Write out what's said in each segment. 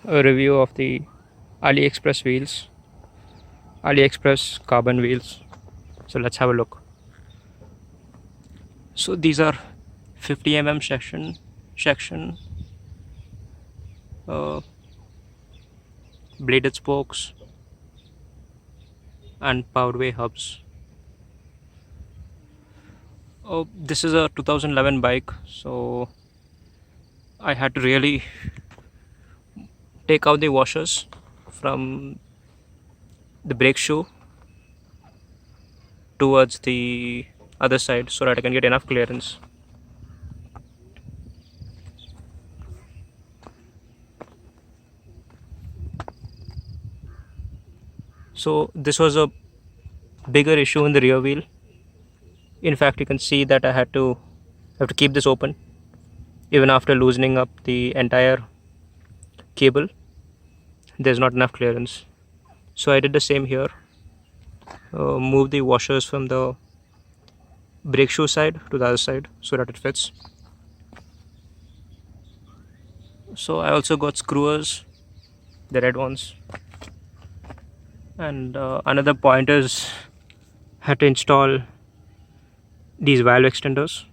a review of the Aliexpress wheels, Aliexpress carbon wheels. So let's have a look. So these are 50 section, uh, bladed spokes and Powerway hubs. Oh, this is a 2011 bike, so I had to really take out the washers from the brake shoe towards the other side so that I can get enough clearance. So this was a bigger issue in the rear wheel. In fact, you can see that I have to keep this open even after loosening up the entire cable. There's not enough clearance, so I did the same here. Move the washers from the brake shoe side to the other side so that it fits. So I also got screwers, the red ones, and another point is had to install these valve extenders.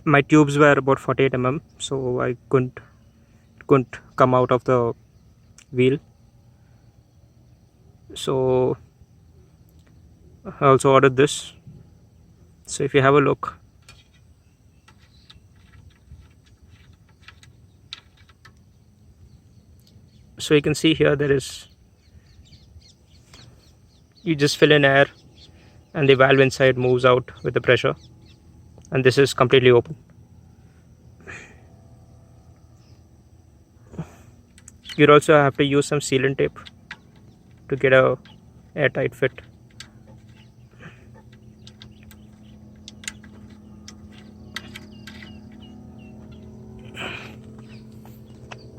My tubes were about 48 so I couldn't come out of the wheel. So I also ordered this. So if you have a look, so you can see here you just fill in air and the valve inside moves out with the pressure, and this is completely open. You'd also have to use some sealant tape to get a airtight fit.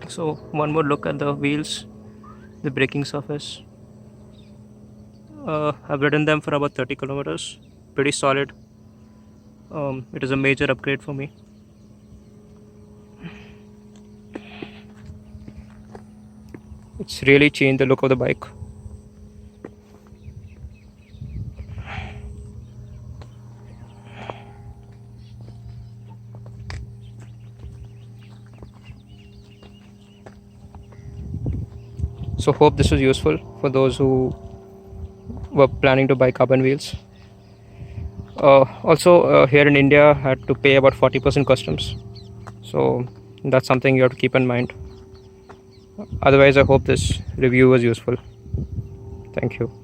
So one more look at the wheels, the braking surface. I've ridden them for about 30 kilometers, pretty solid. It is a major upgrade for me. It's really changed the look of the bike. So hope this was useful for those who were planning to buy carbon wheels. Also, here in India, I had to pay about 40% customs, so that's something you have to keep in mind. Otherwise, I hope this review was useful. Thank you.